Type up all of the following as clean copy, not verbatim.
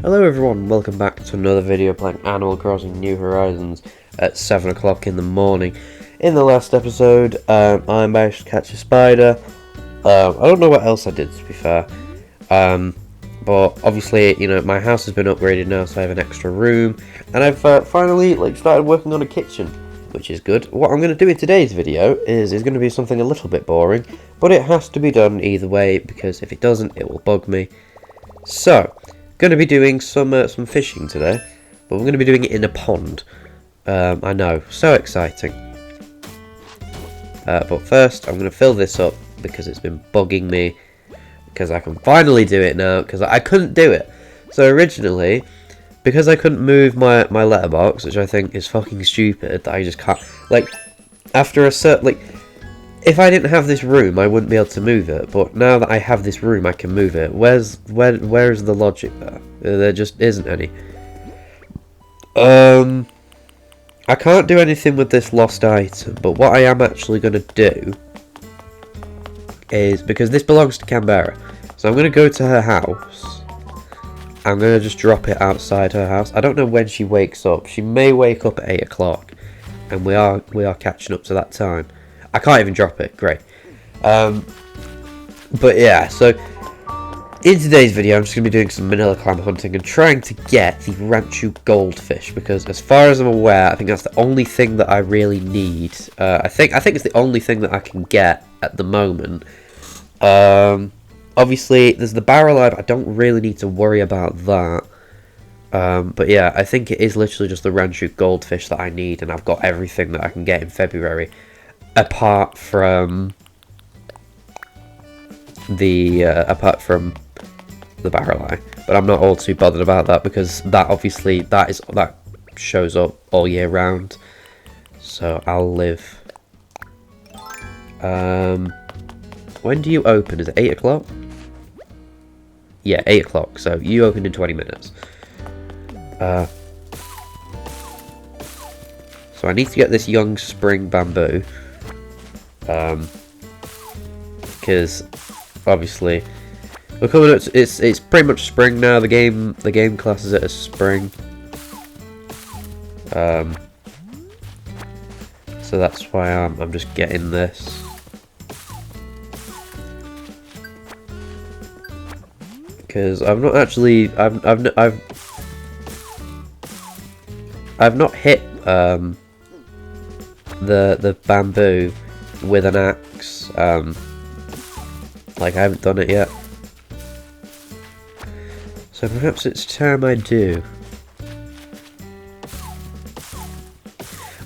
Hello everyone, welcome back to another video playing Animal Crossing New Horizons at 7 o'clock in the morning. In the last episode, I managed to catch a spider. I don't know what else I did, to be fair. But obviously, you know, my house has been upgraded now, so I have an extra room. And I've finally started working on a kitchen, which is good. What I'm going to do in today's video is going to be something a little bit boring, but it has to be done either way, because if it doesn't, it will bug me. So, going to be doing some fishing today, but we're going to be doing it in a pond. I know, so exciting. But first, I'm going to fill this up because it's been bugging me, because I can finally do it now, because I couldn't do it. So originally, because I couldn't move my letterbox, which I think is fucking stupid, that I just can't, after a certain, if I didn't have this room, I wouldn't be able to move it, but now that I have this room, I can move it. Where is the logic there? There just isn't any. I can't do anything with this lost item, but what I am actually going to do is, because this belongs to Canberra, so I'm going to go to her house. I'm going to just drop it outside her house. I don't know when she wakes up. She may wake up at 8 o'clock, and we are catching up to that time. I can't even drop it, great. But yeah, so in today's video I'm just going to be doing some manila clam hunting and trying to get the Ranchu goldfish, because as far as I'm aware, I think that's the only thing that I really need. I think it's the only thing that I can get at the moment. Obviously there's the barrel eye, I don't really need to worry about that. But yeah, I think it is literally just the Ranchu goldfish that I need, and I've got everything that I can get in February. Apart from the barrel eye, but I'm not all too bothered about that, because that obviously that shows up all year round, so I'll live. When do you open? Is it 8 o'clock? Yeah, 8 o'clock. So you opened in 20 minutes. So I need to get this young spring bamboo. Because obviously we're coming up to, it's pretty much spring now. The game classes it as spring. So that's why I'm just getting this. Because I've not actually I've not hit the bamboo with an axe. I haven't done it yet, so perhaps it's time I do.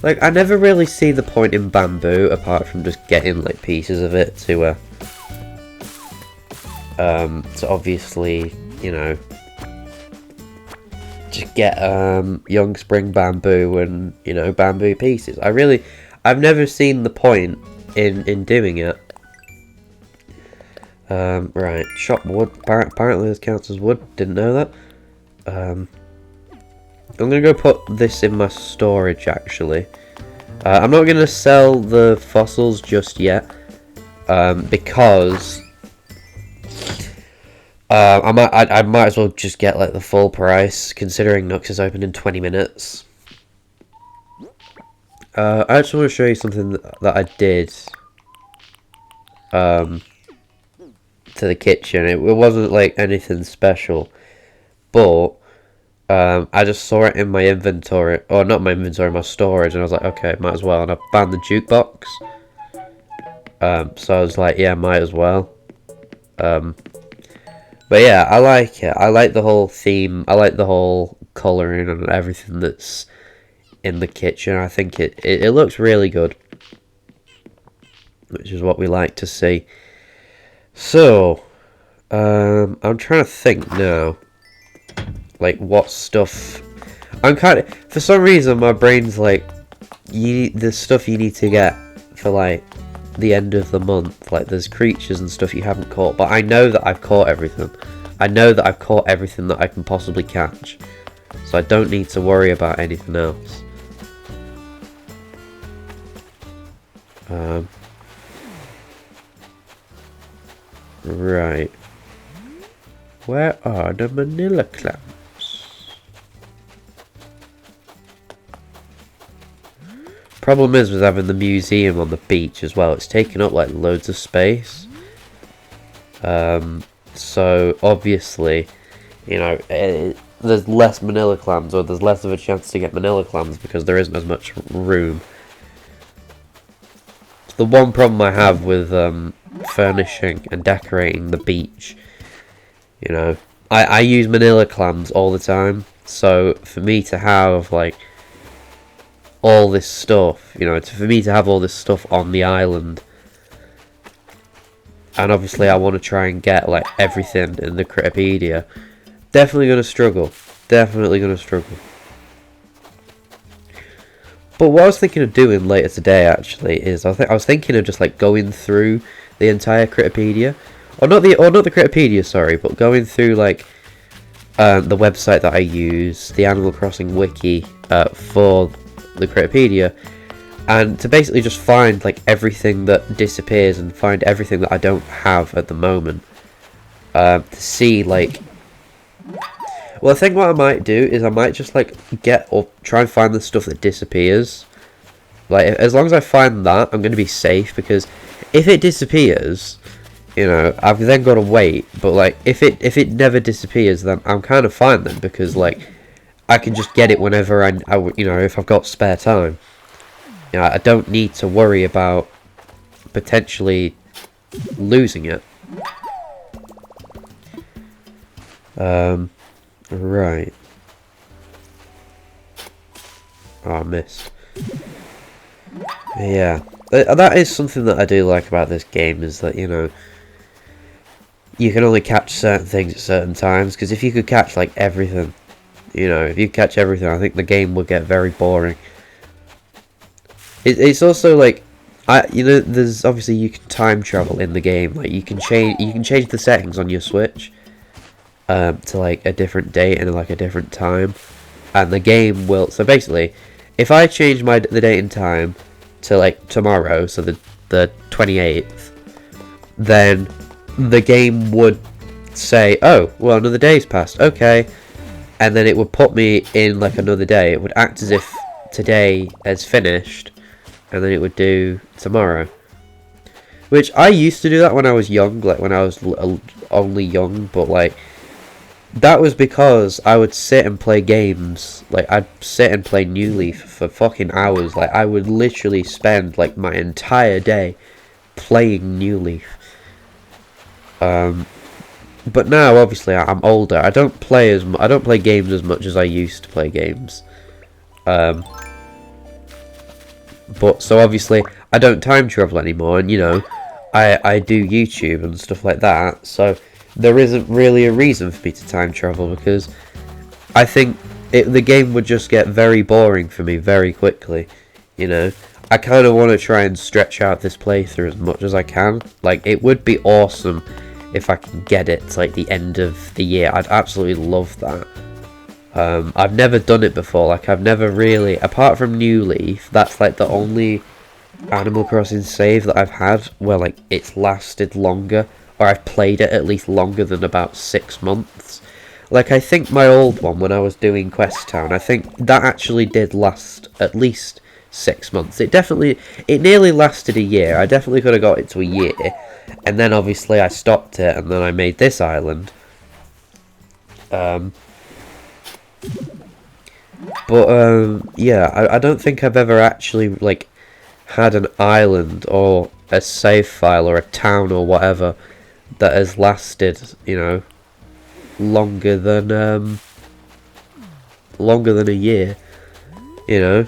I never really see the point in bamboo apart from just getting pieces of it to obviously, you know, just get young spring bamboo and, you know, bamboo pieces. I've never seen the point in doing it. Right, chop wood. Apparently this counts as wood. Didn't know that. I'm gonna go put this in my storage, actually. I'm not gonna sell the fossils just yet, because I might as well just get the full price, considering Nux is open in 20 minutes. I actually want to show you something that I did to the kitchen. It wasn't anything special, but I just saw it in my inventory, or not my inventory, my storage, and I was like, okay, might as well. And I found the jukebox, so I was like, yeah, might as well. But yeah, I like it. I like the whole theme. I like the whole colouring and everything that's in the kitchen. I think it looks really good, which is what we like to see. So, I'm trying to think now, what stuff. I'm for some reason my brain's the stuff you need to get for the end of the month. There's creatures and stuff you haven't caught, but I know that I've caught everything. I know that I've caught everything that I can possibly catch, so I don't need to worry about anything else. Right. Where are the manila clams? Problem is with having the museum on the beach as well, it's taking up like loads of space. So obviously, you know, there's less manila clams, or there's less of a chance to get manila clams because there isn't as much room. The one problem I have with furnishing and decorating the beach, you know, I use manila clams all the time, so for me to have like all this stuff, you know, for me to have all this stuff on the island, and obviously I want to try and get like everything in the Critterpedia, definitely going to struggle. Definitely going to struggle. But what I was thinking of doing later today, actually, is I was thinking of just like going through the entire Critterpedia, or not the Critterpedia, sorry, but going through like the website that I use, the Animal Crossing wiki for the Critterpedia, and to basically just find like everything that disappears and find everything that I don't have at the moment, to see like. Well, I think what I might do is I might just like get or try and find the stuff that disappears. Like, as long as I find that, I'm going to be safe, because if it disappears, you know, I've then got to wait. But like, if it never disappears, then I'm kind of fine then, because like I can just get it whenever I you know, if I've got spare time. You know, I don't need to worry about potentially losing it. Right. Oh, I missed. Yeah, that is something that I do like about this game, is that, you know, you can only catch certain things at certain times, because if you could catch like everything, you know, if you catch everything, I think the game would get very boring. It's also like, you know, there's obviously you can time travel in the game. Like, you can change the settings on your Switch to like a different date and like a different time, and the game will. So basically, if I change the date and time to like tomorrow, so the 28th, then the game would say, oh, well, another day's passed, okay, and then it would put me in like another day. It would act as if today has finished, and then it would do tomorrow. Which I used to do that when I was young, like when I was only young, but like that was because I would sit and play games. Like, I'd sit and play New Leaf for fucking hours. Like, I would literally spend like my entire day playing New Leaf. But now, obviously, I'm older. I don't play games as much as I used to play games. But so obviously, I don't time travel anymore, and you know, I do YouTube and stuff like that. So there isn't really a reason for me to time travel, because I think the game would just get very boring for me very quickly. You know, I kind of want to try and stretch out this playthrough as much as I can. Like, it would be awesome if I can get it to like the end of the year. I'd absolutely love that. I've never done it before. Like, I've never really, apart from New Leaf, that's like the only Animal Crossing save that I've had where like it's lasted longer, or I've played it at least longer than about 6 months. Like, I think my old one, when I was doing Quest Town, I think that actually did last at least 6 months. It nearly lasted a year. I definitely could have got it to a year. And then obviously I stopped it, and then I made this island. Yeah, I don't think I've ever actually like had an island or a save file or a town or whatever that has lasted, you know, longer than a year, you know.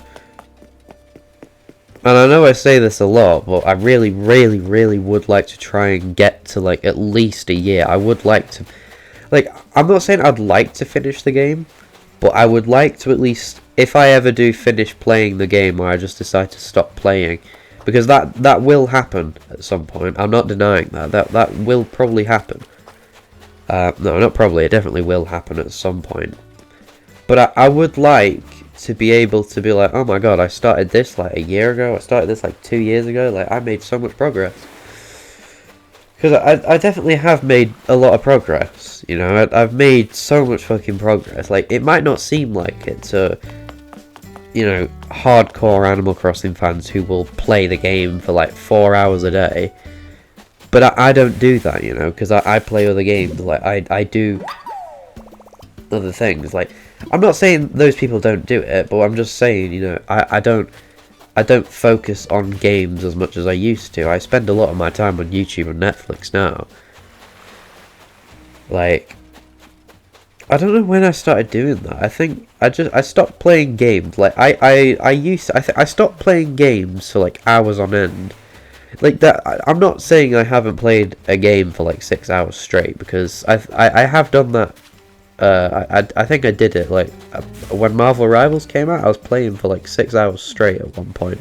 And I know I say this a lot, but I really, really, really would like to try and get to like at least a year. I would like to, like, I'm not saying I'd like to finish the game, but I would like to at least, if I ever do finish playing the game, or I just decide to stop playing, because that will happen at some point. I'm not denying that. That will probably happen. No, not probably. It definitely will happen at some point. But I would like to be able to be like, oh my god, I started this like a year ago. I started this like 2 years ago. Like, I made so much progress. Because I definitely have made a lot of progress. You know, I've made so much fucking progress. Like, it might not seem like it to you know, hardcore Animal Crossing fans who will play the game for like 4 hours a day. But I don't do that, you know, because I play other games. Like, I do other things. Like, I'm not saying those people don't do it, but I'm just saying, you know, I don't focus on games as much as I used to. I spend a lot of my time on YouTube and Netflix now. Like, I don't know when I started doing that. I think I stopped playing games. Like, I stopped playing games for like hours on end. Like that, I'm not saying I haven't played a game for like 6 hours straight, because I have done that. I think I did it like when Marvel Rivals came out. I was playing for like 6 hours straight at one point.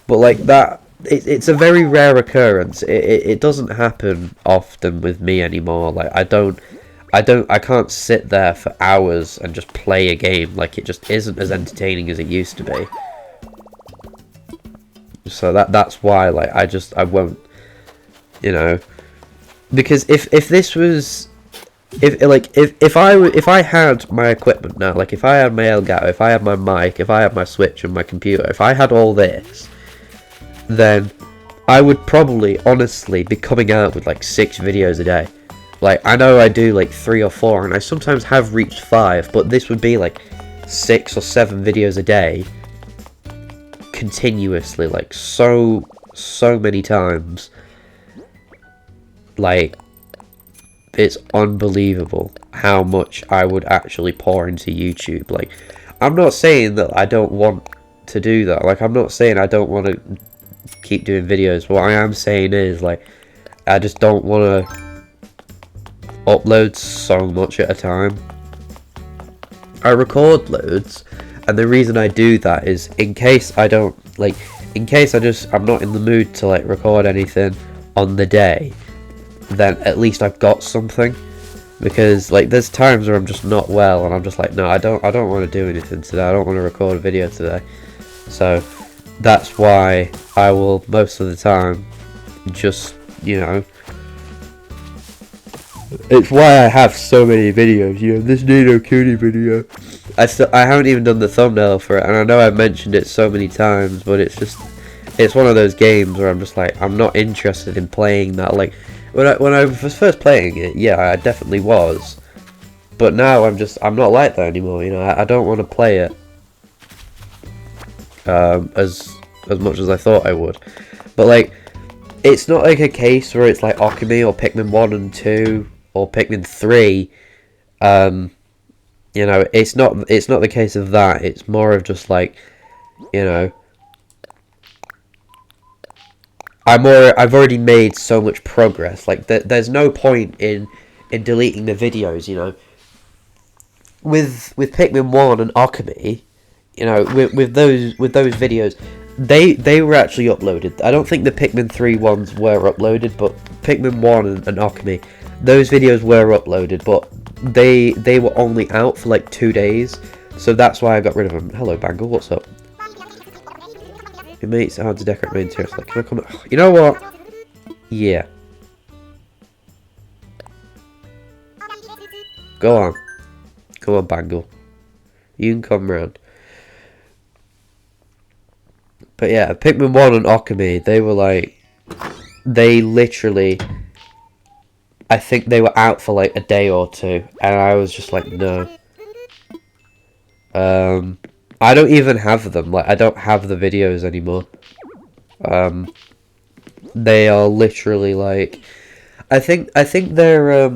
But like that, it's a very rare occurrence. It doesn't happen often with me anymore. Like I can't sit there for hours and just play a game. Like, it just isn't as entertaining as it used to be. So that's why, like, I won't, you know, because if this was, if I had my equipment now, like if I had my Elgato, if I had my mic, if I had my Switch and my computer, if I had all this, then I would probably honestly be coming out with like 6 videos a day. Like, I know I do like 3 or 4, and I sometimes have reached 5, but this would be like 6 or 7 videos a day continuously, like so many times. Like, it's unbelievable how much I would actually pour into YouTube. Like, I'm not saying that I don't want to do that. Like, I'm not saying I don't want to keep doing videos. What I am saying is, like, I just don't want to upload so much at a time. I record loads, and the reason I do that is in case I don't, like, in case I'm not in the mood to like record anything on the day, then at least I've got something. Because like, there's times where I'm just not well and I'm just like, no, I don't want to do anything today. I don't want to record a video today. So that's why I will most of the time just, you know, it's why I have so many videos. You know, this Nino Cooney video, I haven't even done the thumbnail for it, and I know I've mentioned it so many times, but it's one of those games where I'm just like, I'm not interested in playing that. Like, when I was first playing it, yeah, I definitely was, but now I'm not like that anymore. You know, I don't want to play it as much as I thought I would. But like, it's not like a case where it's like Okami or Pikmin 1 and 2 or Pikmin 3. You know, it's not the case of that. It's more of just like, you know, I've already made so much progress. Like, there's no point in deleting the videos. You know, with Pikmin 1 and Okami, you know, with those videos, they were actually uploaded. I don't think the Pikmin 3 ones were uploaded, but Pikmin 1 and Okami, those videos were uploaded, but they were only out for like 2 days, so that's why I got rid of them. Hello, Bangle, what's up? It makes it hard to decorate my interior. Like, can I come? You know what? Yeah. Go on. Come on, Bangle. You can come round. But yeah, Pikmin 1 and Okami, they were like, they literally, I think they were out for like a day or two, and I was just like, no. I don't even have them. Like, I don't have the videos anymore. They are literally like, I think they're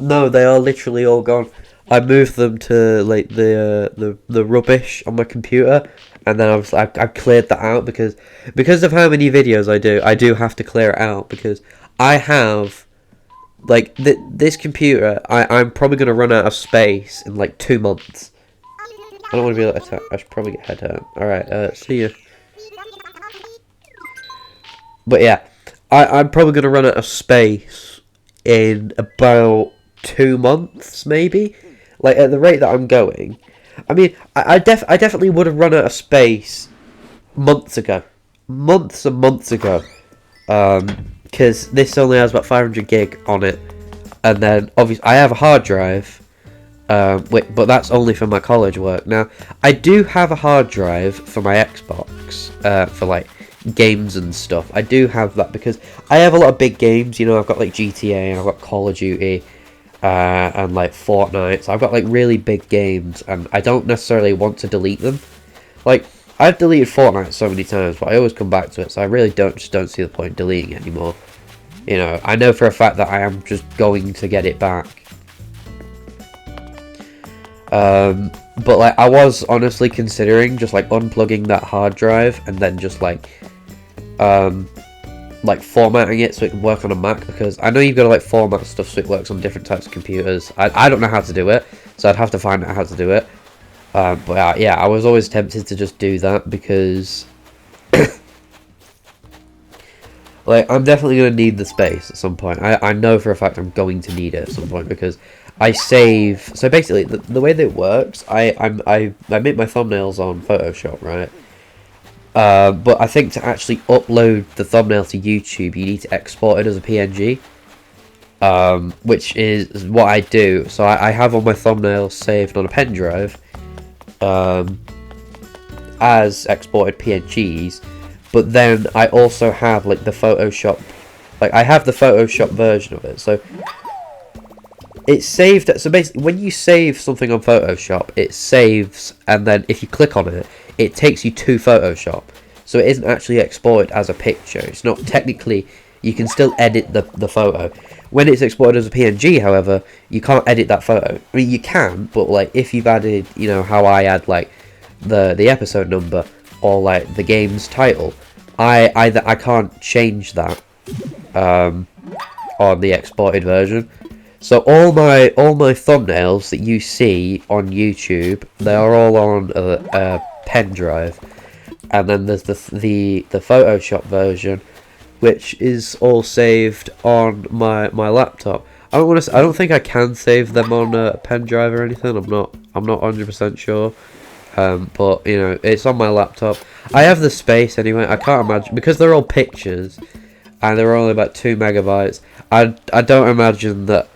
no, they are literally all gone. I moved them to like the rubbish on my computer, and then I cleared that out because of how many videos I do have to clear it out, because I have like this computer. I'm probably gonna run out of space in like 2 months. I don't want to be like attacked. I should probably get head hurt. Alright, see you. But yeah, I'm probably going to run out of space in about 2 months, maybe. Like, at the rate that I'm going. I mean, I definitely would have run out of space months ago. Months and months ago. Because this only has about 500 gig on it. And then, obviously, I have a hard drive. But that's only for my college work. Now, I do have a hard drive for my Xbox, for like games and stuff. I do have that because I have a lot of big games. You know, I've got like GTA and I've got Call of Duty, and like Fortnite. So I've got like really big games, and I don't necessarily want to delete them. Like, I've deleted Fortnite so many times, but I always come back to it. So I really don't see the point in deleting it anymore. You know, I know for a fact that I am just going to get it back. But like, I was honestly considering just like unplugging that hard drive and then just like formatting it so it can work on a Mac, because I know you've got to like format stuff so it works on different types of computers. I don't know how to do it, so I'd have to find out how to do it. But yeah, I was always tempted to just do that because like, I'm definitely going to need the space at some point. I know for a fact I'm going to need it at some point, because I save... So basically, the way that it works, I make my thumbnails on Photoshop, right? But I think to actually upload the thumbnail to YouTube, you need to export it as a PNG. Which is what I do. So I have all my thumbnails saved on a pen drive, as exported PNGs. But then I also have like the Photoshop, like I have the Photoshop version of it. So it's saved. So basically, when you save something on Photoshop, it saves, and then if you click on it, it takes you to Photoshop. So it isn't actually exported as a picture. It's not technically. You can still edit the photo. When it's exported as a PNG, however, you can't edit that photo. I mean, you can, but like if you've added, you know, how I add like the episode number or like the game's title, I can't change that on the exported version. So all my thumbnails that you see on YouTube, they are all on a pen drive, and then there's the Photoshop version, which is all saved on my laptop. I don't think I can save them on a pen drive or anything. I'm not 100% sure. But you know, it's on my laptop. I have the space anyway. I can't imagine, because they're all pictures and they're only about 2 megabytes. I don't imagine that,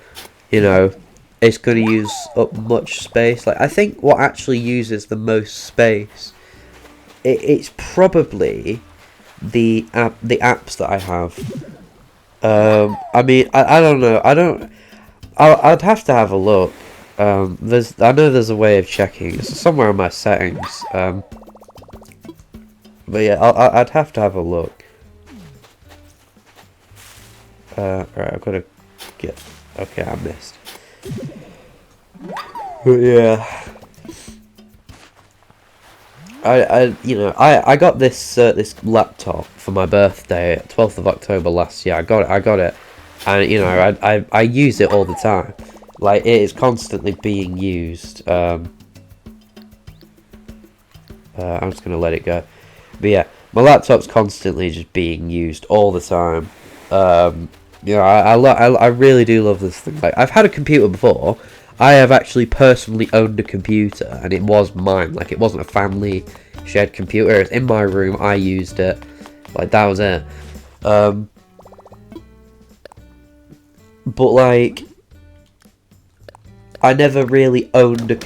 you know, it's going to use up much space. Like, I think what actually uses the most space, it's probably the apps that I have. I mean, I don't know. I'd have to have a look. I know there's a way of checking. It's somewhere in my settings. But yeah, I'd have to have a look. Right, I've got to get. Okay, I missed. But yeah, I got this this laptop for my birthday, 12th of October last year. I got it, and you know, I use it all the time. Like, it is constantly being used. I'm just gonna let it go. But yeah, my laptop's constantly just being used all the time. You know, I really do love this thing. Like, I've had a computer before. I have actually personally owned a computer, and it was mine. Like, it wasn't a family shared computer. It's in my room. I used it. Like, that was it. But like, I never really owned a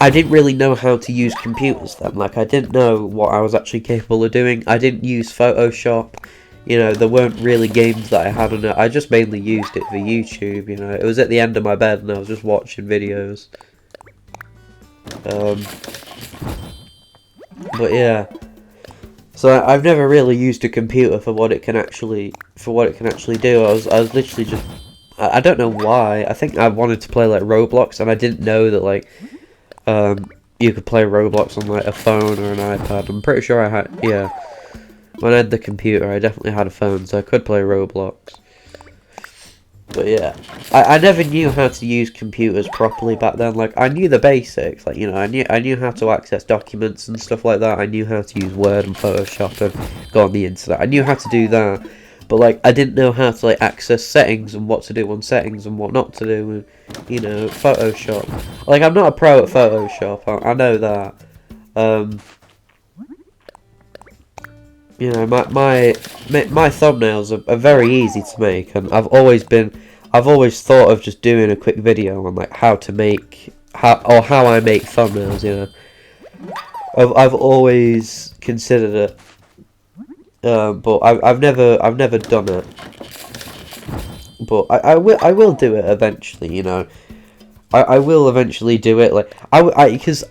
I didn't really know how to use computers then. Like, I didn't know what I was actually capable of doing. I didn't use Photoshop. You know, there weren't really games that I had on it. I just mainly used it for YouTube, you know. It was at the end of my bed and I was just watching videos. But yeah. So I've never really used a computer for what it can actually do. I was literally just, I don't know why. I think I wanted to play like Roblox, and I didn't know that like you could play Roblox on like a phone or an iPad. I'm pretty sure I had, yeah. When I had the computer, I definitely had a phone, so I could play Roblox. But yeah, I never knew how to use computers properly back then. Like, I knew the basics, like, you know, I knew how to access documents and stuff like that. I knew how to use Word and Photoshop and go on the internet. I knew how to do that, but like, I didn't know how to like access settings and what to do on settings and what not to do with, you know, Photoshop. Like, I'm not a pro at Photoshop. I know that. You know, my thumbnails are very easy to make, and I've always been I've always thought of just doing a quick video on like how to make how I make thumbnails. You know, I've always considered it, but I've never done it. But I will do it eventually. You know, I will eventually do it. Like because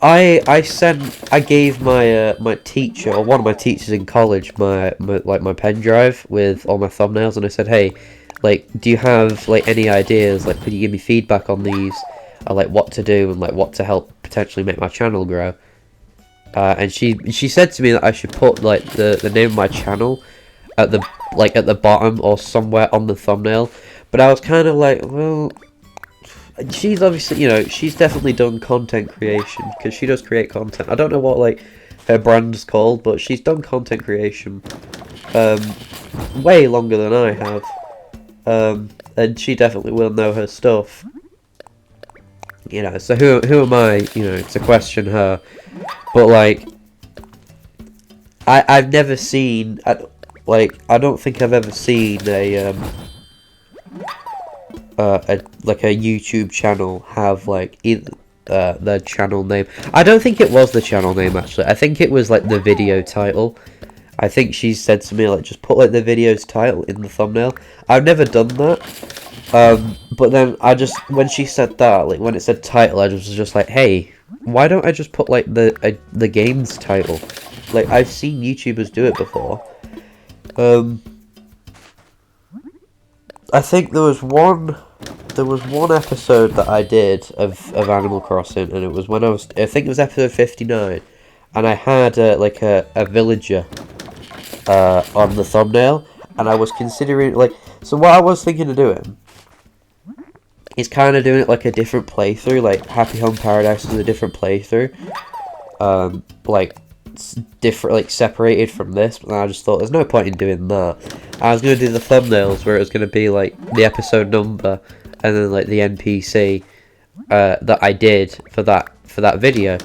I gave my my teacher, or one of my teachers in college, my pen drive with all my thumbnails, and I said, hey, like, do you have like any ideas? Like, could you give me feedback on these? Like what to do and like what to help potentially make my channel grow. And she said to me that I should put like the name of my channel at the bottom or somewhere on the thumbnail. But I was kind of like, well, she's obviously, you know, she's definitely done content creation, because she does create content. I don't know what like her brand's called, but she's done content creation way longer than I have, and she definitely will know her stuff. You know, so who am I, you know, to question her? But like, I've never seen, like, I don't think I've ever seen a YouTube channel have like either the channel name. I don't think it was the channel name actually. I think it was like the video title. I think she said to me like just put like the video's title in the thumbnail. I've never done that. But then I just, when she said that, like when it said title, I was just like, hey, why don't I just put like the game's title? Like I've seen YouTubers do it before. I think there was one episode that I did of Animal Crossing, and it was when I think it was episode 59, and I had like a villager on the thumbnail, and I was considering like, so what I was thinking of doing is kind of doing it like a different playthrough, like Happy Home Paradise is a different playthrough, like different, like separated from this. But then I just thought there's no point in doing that. I was going to do the thumbnails where it was going to be like the episode number and then like the NPC that I did for that video.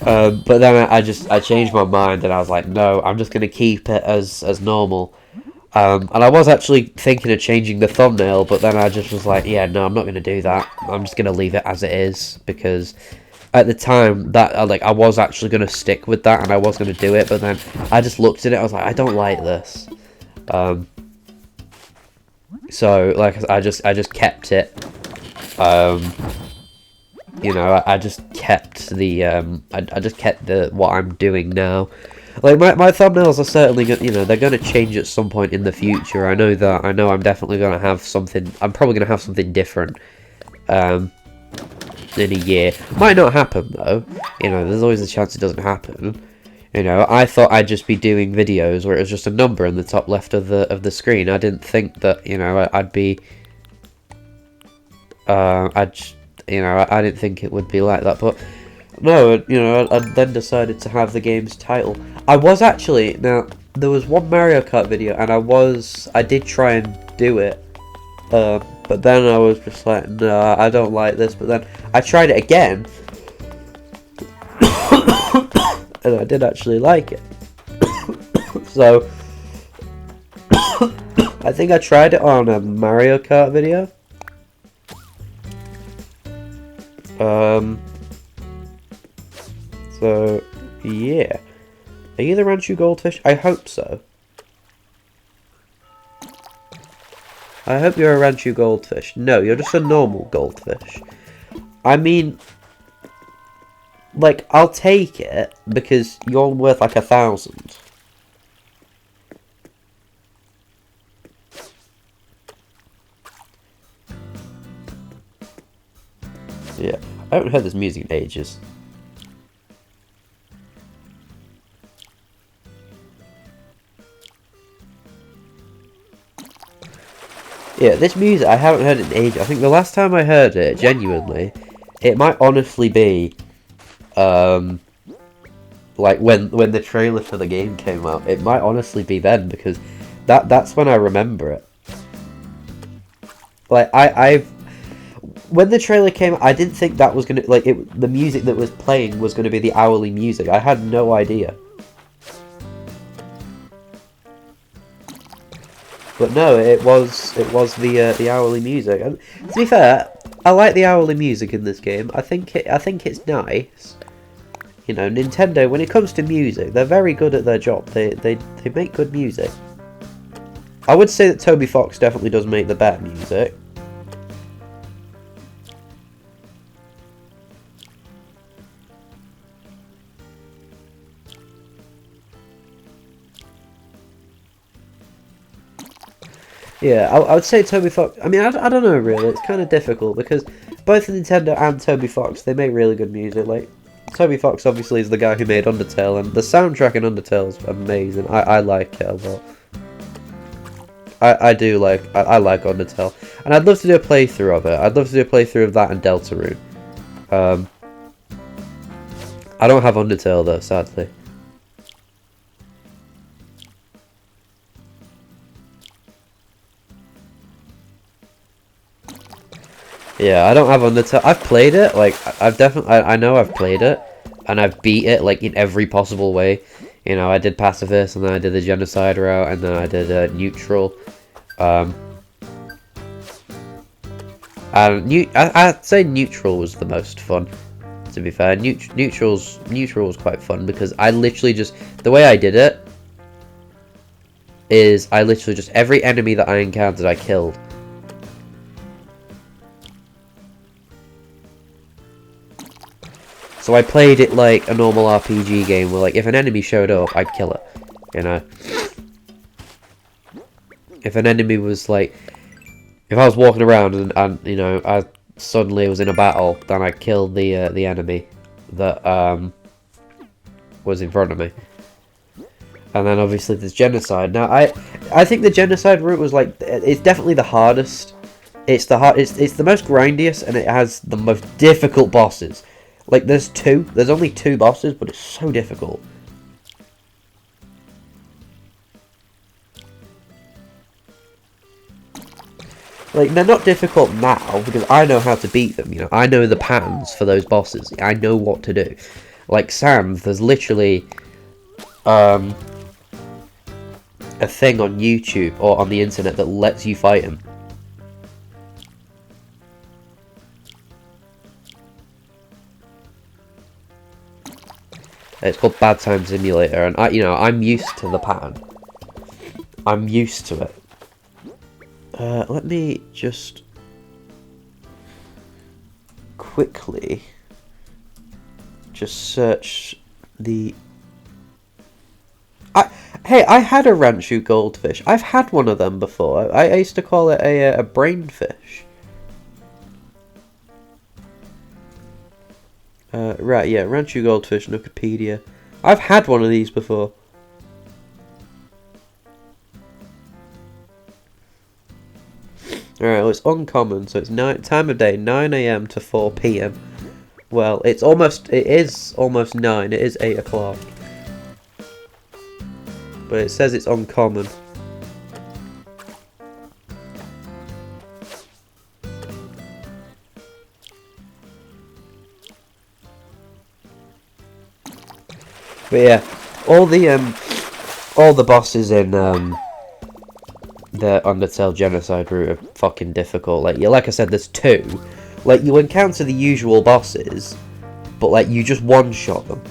But then I changed my mind and I was like, no, I'm just going to keep it as normal. And I was actually thinking of changing the thumbnail, but then I just was like, yeah, no, I'm not going to do that. I'm just going to leave it as it is, because at the time that I was actually going to stick with that and I was going to do it, but then I just looked at it, I was like, I don't like this. So like I just kept it. You know, I just kept the I just kept the what I'm doing now. Like my thumbnails are certainly good, you know, they're going to change at some point in the future. I know that. I know I'm definitely going to have something. I'm probably going to have something different in a year. Might not happen though. You know, there's always a chance it doesn't happen. You know, I thought I'd just be doing videos where it was just a number in the top left of the screen. I didn't think that, you know, I'd be you know, I didn't think it would be like that, but no, you know, I then decided to have the game's title. I was actually, now, there was one Mario Kart video, and I did try and do it, but then I was just like, no, I don't like this, but then I tried it again, and I did actually like it. So, I think I tried it on a Mario Kart video. So, yeah. Are you the Ranchu Goldfish? I hope so. I hope you're a Ranchu Goldfish. No, you're just a normal goldfish. I mean, like, I'll take it, because you're worth like 1,000. Yeah, I haven't heard this music in ages. Yeah, this music, I haven't heard it in ages. I think the last time I heard it, genuinely, it might honestly be, like, when the trailer for the game came out. It might honestly be then, because that's when I remember it. Like, when the trailer came out, I didn't think that was gonna, like, the music that was playing was gonna be the hourly music. I had no idea. But no, it was the hourly music. And to be fair, I like the hourly music in this game. I think it's nice. You know, Nintendo, when it comes to music, they're very good at their job. They make good music. I would say that Toby Fox definitely does make the better music. Yeah, I would say Toby Fox. I mean, I don't know really. It's kind of difficult because both Nintendo and Toby Fox, they make really good music. Like Toby Fox obviously is the guy who made Undertale, and the soundtrack in Undertale is amazing. I like it a lot. I do like Undertale, and I'd love to do a playthrough of it. I'd love to do a playthrough of that and Deltarune. I don't have Undertale though, sadly. Yeah, I don't have Undertale. I've played it, like, I know I've played it, and I've beat it, like, in every possible way. You know, I did Pacifist, and then I did the Genocide route, and then I did Neutral. And I'd say Neutral was the most fun, to be fair. Neutral was quite fun, because I literally just, the way I did it, is I literally just, every enemy that I encountered, I killed. So I played it like a normal RPG game where, like, if an enemy showed up, I'd kill it, you know. If an enemy was, like, if I was walking around and you know, I suddenly was in a battle, then I'd kill the enemy that, was in front of me. And then obviously there's Genocide. Now, I think the Genocide route was, like, it's definitely the hardest. It's the most grindiest, and it has the most difficult bosses. Like, there's only two bosses, but it's so difficult. Like, they're not difficult now, because I know how to beat them, you know. I know the patterns for those bosses. I know what to do. Like, Sans, there's literally, a thing on YouTube, or on the internet, that lets you fight him. It's called Bad Time Simulator, and I'm used to the pattern. I'm used to it. Let me just quickly just search the. Hey, I had a Ranchu goldfish. I've had one of them before. I used to call it a brainfish. Right, yeah, Ranchu Goldfish, Wikipedia. I've had one of these before. Alright, well, it's uncommon, so it's time of day, 9 AM to 4 PM. Well, it is almost 9, it is 8 o'clock. But it says it's uncommon. But yeah, all the bosses in the Undertale Genocide route are fucking difficult. Like I said, there's two. Like, you encounter the usual bosses, but like you just one-shot them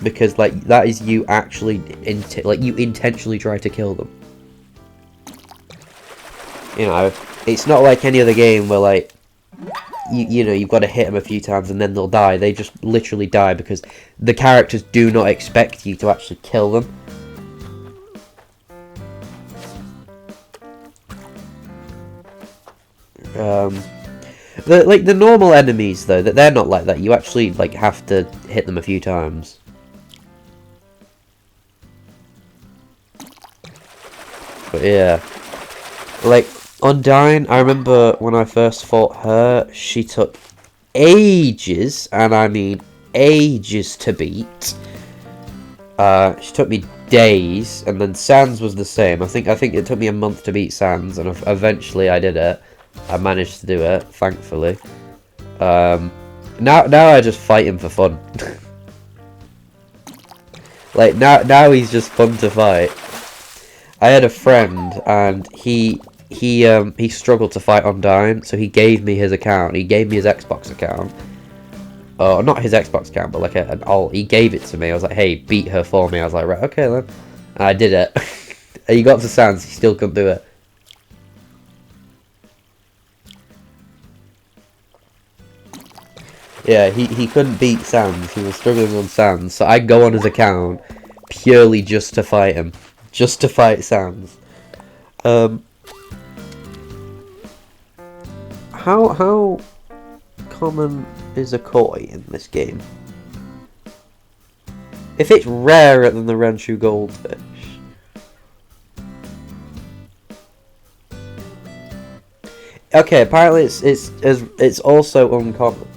because like that is you actually you intentionally try to kill them. You know, it's not like any other game where like. You know, you've got to hit them a few times and then they'll die. They just literally die because the characters do not expect you to actually kill them. The normal enemies though, they're not like that. You actually like have to hit them a few times. But yeah, like. Undyne, I remember when I first fought her, she took ages, and I mean ages to beat. She took me days, and then Sans was the same. I think it took me a month to beat Sans, and eventually I did it. I managed to do it, thankfully. Now I just fight him for fun. Like now he's just fun to fight. I had a friend, and he struggled to fight Undyne, so he gave me his account. He gave me his Xbox account. Oh, not his Xbox account, but like an alt. He gave it to me. I was like, hey, beat her for me. I was like, right, okay then. And I did it. He got to Sans, he still couldn't do it. Yeah, he couldn't beat Sans. He was struggling on Sans, so I go on his account purely just to fight him. Just to fight Sans. How common is a koi in this game? If it's rarer than the Renshu goldfish. Okay, apparently it's also uncommon.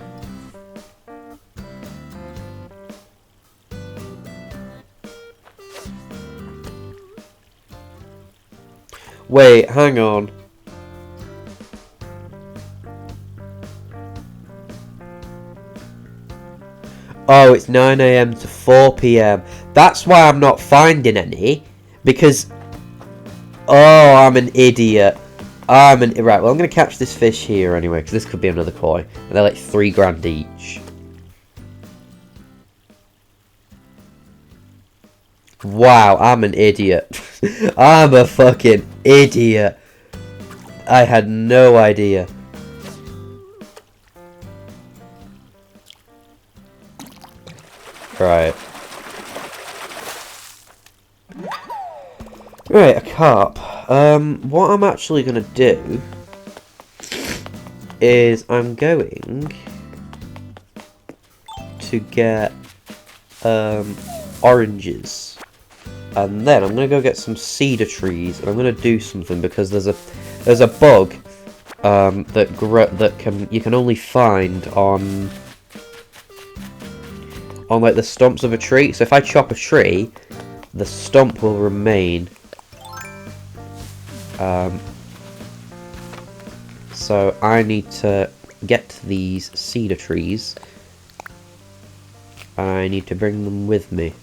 Wait, hang on. Oh, it's 9 AM to 4 PM. That's why I'm not finding any. Because... Oh, I'm an idiot. Right, well, I'm going to catch this fish here anyway, because this could be another koi. And they're like $3 each. Wow, I'm an idiot. I'm a fucking idiot. I had no idea. Right. Right, a carp. What I'm actually gonna do is I'm going to get oranges, and then I'm gonna go get some cedar trees, and I'm gonna do something because there's a bug that you can only find on like the stumps of a tree. So if I chop a tree, the stump will remain. So I need to get these cedar trees. I need to bring them with me.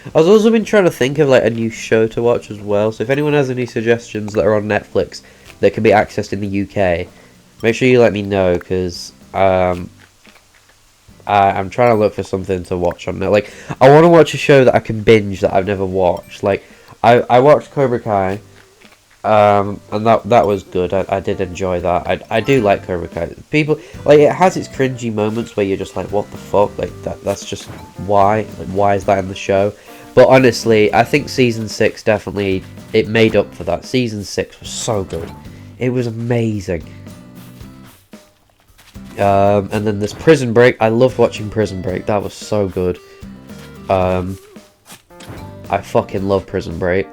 I've also been trying to think of like a new show to watch as well. So if anyone has any suggestions that are on Netflix that can be accessed in the UK, make sure you let me know, because I'm trying to look for something to watch on there. Like, I want to watch a show that I can binge that I've never watched. Like, I watched Cobra Kai, and that was good. I did enjoy that. I do like Cobra Kai. People, like, it has its cringy moments where you're just like, what the fuck? Like, that's just why? Like, why is that in the show? But honestly, I think Season 6 definitely, it made up for that. Season 6 was so good. It was amazing. And then there's Prison Break. I loved watching Prison Break. That was so good. I fucking love Prison Break.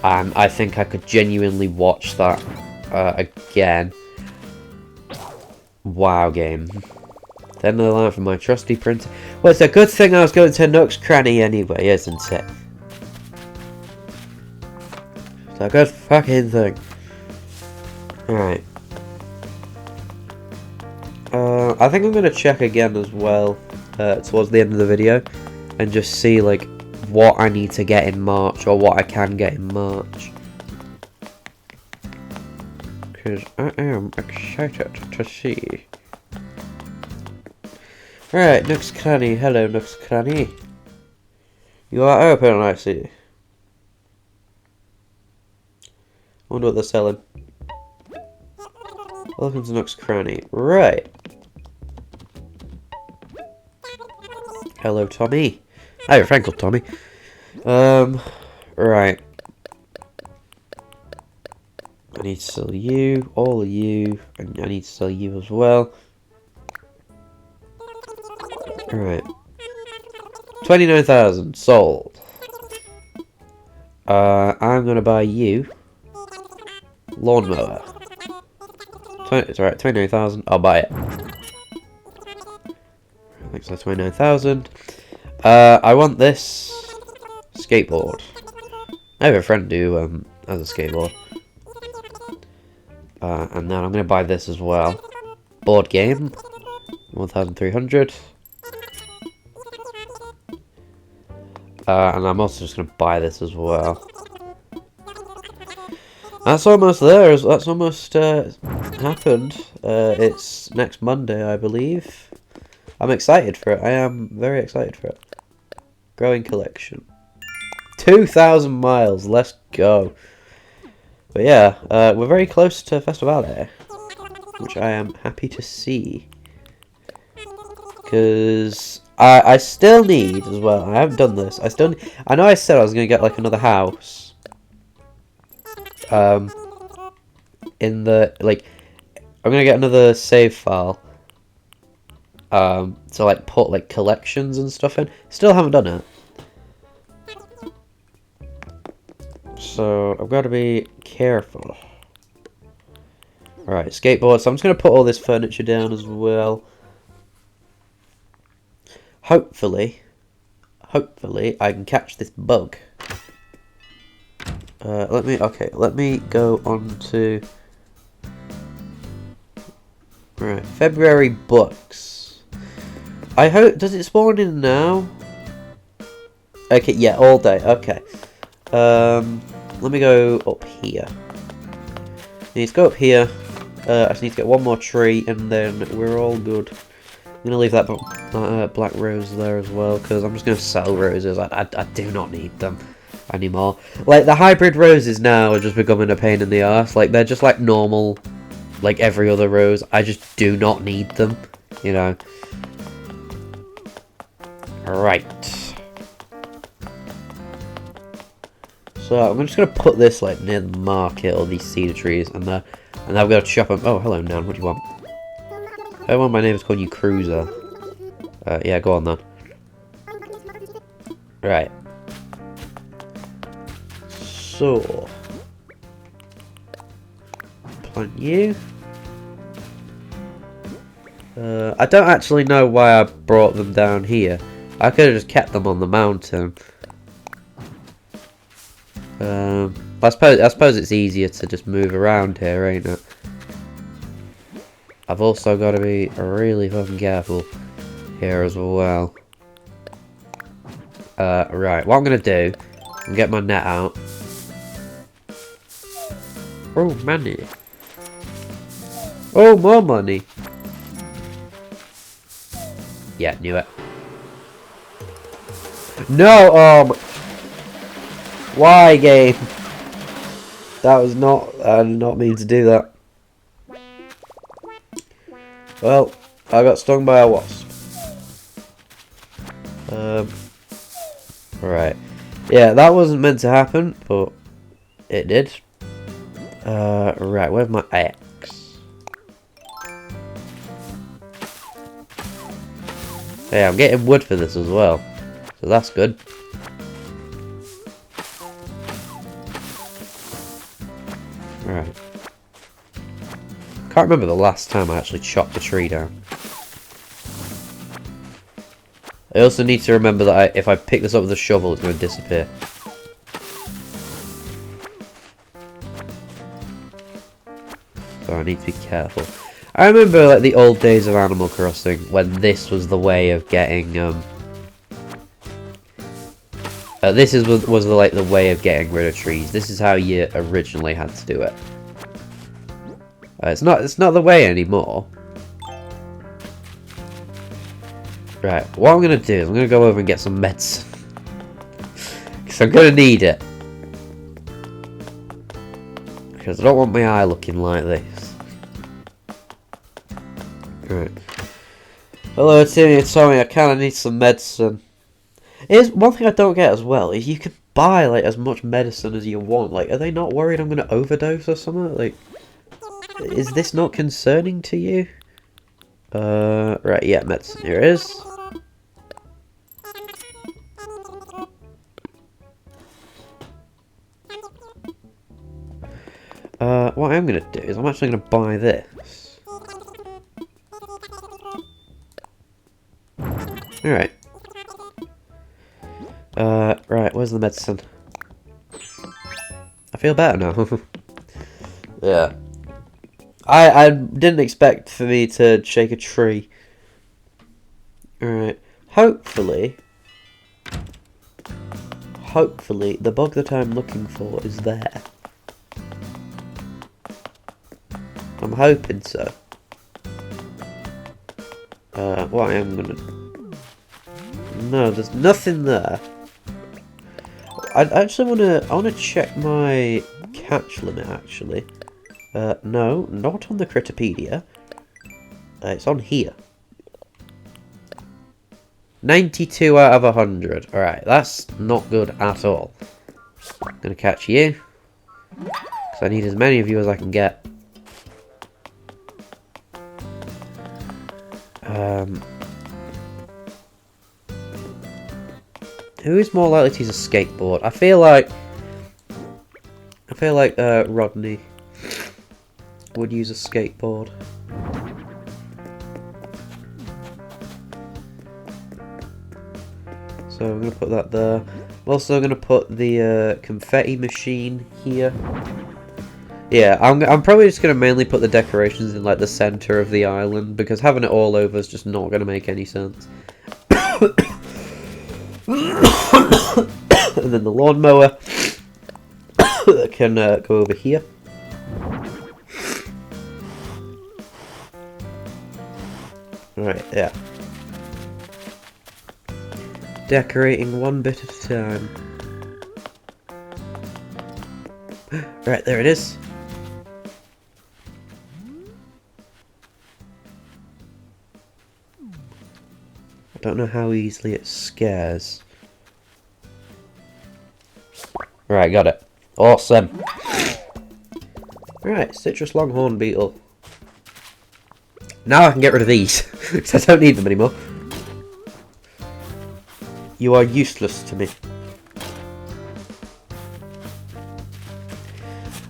And I think I could genuinely watch that again. Wow, game. The end of the line from my trusty printer. Well, it's a good thing I was going to Nook's Cranny anyway, isn't it? It's a good fucking thing. Alright. I think I'm going to check again as well towards the end of the video and just see like what I need to get in March, or what I can get in March, because I am excited to see. Right, Nook's Cranny. Hello, Nook's Cranny. You are open, I see. Wonder what they're selling. Welcome to Nook's Cranny. Right. Hello, Tommy. I have a friend called Tommy. Right. I need to sell you, all of you, and I need to sell you as well. Right. 29,000 sold. I'm gonna buy you lawnmower. It's alright, 29,000. I'll buy it. Thanks for 29,000. I want this skateboard. I have a friend who has a skateboard. And then I'm gonna buy this as well. Board game. 1,300. And I'm also just gonna buy this as well. That's almost there. That's almost happened. It's next Monday, I believe. I'm excited for it. I am very excited for it. Growing collection. 2,000 miles. Let's go. But yeah, we're very close to Festivale, which I am happy to see. Because I still need as well. I haven't done this. I know I said I was going to get like another house. In the I'm going to get another save file. To like put like collections and stuff in. Still haven't done it. So I've got to be careful. Alright, skateboard. So I'm just going to put all this furniture down as well. Hopefully I can catch this bug. Let me go on to... Right, February books. I hope... Does it spawn in now? Okay, yeah, all day. Okay. Let me go up here. Let's go up here. I just need to get one more tree, and then we're all good. I'm gonna leave that black rose there as well, because I'm just gonna sell roses. I do not need them anymore. Like, the hybrid roses now are just becoming a pain in the arse. Like, they're just like normal, like every other rose. I just do not need them, you know. Alright. So I'm just gonna put this like near the market, or these cedar trees, and then I've got to chop them. Oh, hello, Nan. What do you want? Oh, well, my name is calling you Cruiser. Yeah, go on then. Right. So, plant you. I don't actually know why I brought them down here. I could have just kept them on the mountain. I suppose it's easier to just move around here, ain't it? I've also got to be really fucking careful here as well. Right, what I'm going to do, I'm get my net out. Oh, money. Oh, more money. Yeah, knew it. No, why, game? That was not, I did not mean to do that. Well, I got stung by a wasp. Right. Yeah, that wasn't meant to happen, but it did. Right, where's my axe? Hey, I'm getting wood for this as well, so that's good. Right. Can't remember the last time I actually chopped the tree down. I also need to remember that if I pick this up with a shovel, it's going to disappear. So I need to be careful. I remember like the old days of Animal Crossing when this was the way of getting was like the way of getting rid of trees. This is how you originally had to do it. It's not the way anymore. Right, what I'm gonna do is I'm gonna go over and get some medicine. Because I'm gonna need it. Because I don't want my eye looking like this. Right. Hello, Timmy and Tommy, I kinda need some medicine. Here's one thing I don't get as well, is you can buy like as much medicine as you want. Like, are they not worried I'm gonna overdose or something? Like, is this not concerning to you? Right, yeah, medicine, here it is. What I'm gonna do is I'm actually gonna buy this. Alright. Right, where's the medicine? I feel better now. Yeah. I didn't expect for me to shake a tree. Alright. Hopefully the bug that I'm looking for is there. I'm hoping so. What I am gonna... No, there's nothing there. I actually wanna check my catch limit actually. No, not on the Critterpedia. It's on here. 92 out of 100. Alright, that's not good at all. I'm gonna catch you. Because I need as many of you as I can get. Who is more likely to use a skateboard? I feel like Rodney would use a skateboard. So I'm going to put that there. I'm also going to put the confetti machine here. Yeah, I'm probably just going to mainly put the decorations in like the center of the island, because having it all over is just not going to make any sense. And then the lawnmower can go over here. Alright, yeah. Decorating one bit at a time. Right, there it is. I don't know how easily it scares. Right, got it. Awesome. Right, citrus longhorn beetle. Now I can get rid of these, because I don't need them anymore. You are useless to me.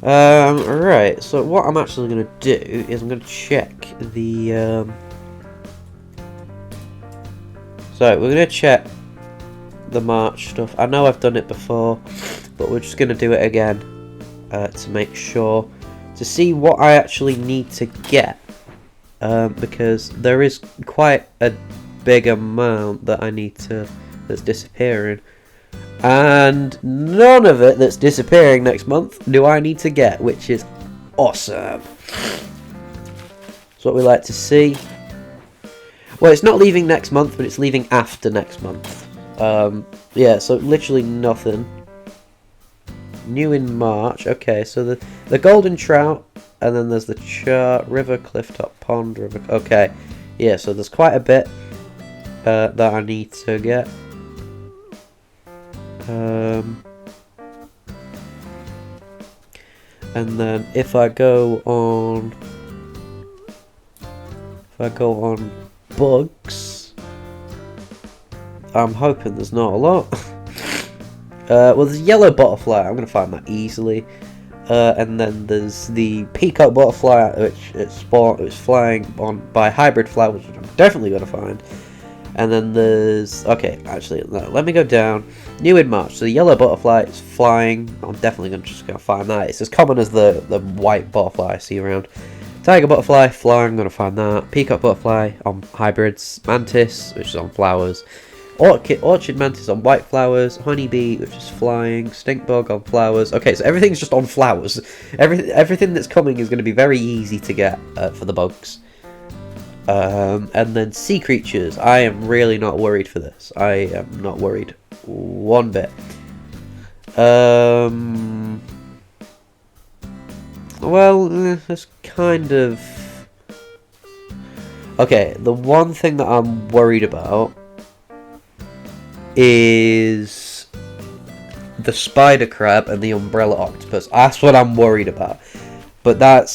Right, so what I'm actually going to do is I'm going to check the... So, we're going to check the March stuff. I know I've done it before, but we're just going to do it again to make sure, to see what I actually need to get, because there is quite a big amount that I need to, that's disappearing, and none of it that's disappearing next month do I need to get, which is awesome. That's what we like to see. Well, it's not leaving next month, but it's leaving after next month. Yeah, so literally nothing. New in March. Okay, so the golden trout, and then there's the chart, river, clifftop, pond, river. Okay, yeah, so there's quite a bit that I need to get. And then if I go on bugs, I'm hoping there's not a lot. Well, there's a yellow butterfly. I'm gonna find that easily. And then there's the peacock butterfly, which it's flying on by hybrid flowers, which I'm definitely gonna find. And then there's, okay, actually, no, let me go down. New in March, so the yellow butterfly is flying. I'm definitely just gonna find that. It's as common as the white butterfly I see around. Tiger butterfly, flying, I'm gonna find that. Peacock butterfly on hybrids. Mantis, which is on flowers. Orchid mantis on white flowers. Honeybee, which is flying. Stink bug on flowers. Okay, so everything's just on flowers. Everything that's coming is going to be very easy to get for the bugs. And then sea creatures. I am really not worried for this. I am not worried one bit. Well, it's kind of... Okay, the one thing that I'm worried about is the spider crab and the umbrella octopus. That's what I'm worried about. But that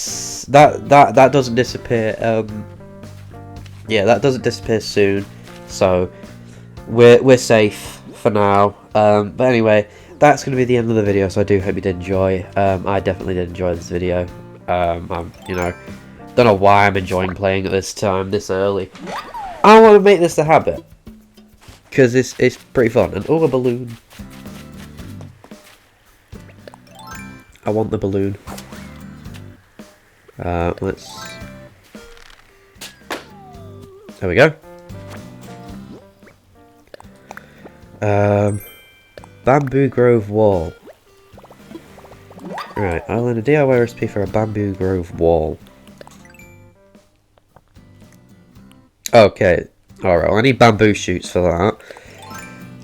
doesn't disappear. Yeah, that doesn't disappear soon. So we're safe for now. But anyway, that's going to be the end of the video. So I do hope you did enjoy. I definitely did enjoy this video. You know, don't know why I'm enjoying playing at this time, this early. I want to make this a habit, because it's pretty fun. And oh, a balloon. I want the balloon. Let's... There we go. Bamboo Grove wall. Right, I'll learn a DIY recipe for a Bamboo Grove wall. Okay, alright, well, I need bamboo shoots for that.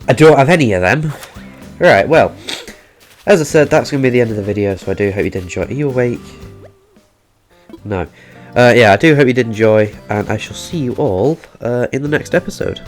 I don't have any of them. Right, well, as I said, that's going to be the end of the video, so I do hope you did enjoy. Are you awake? No. Yeah, I do hope you did enjoy, and I shall see you all in the next episode.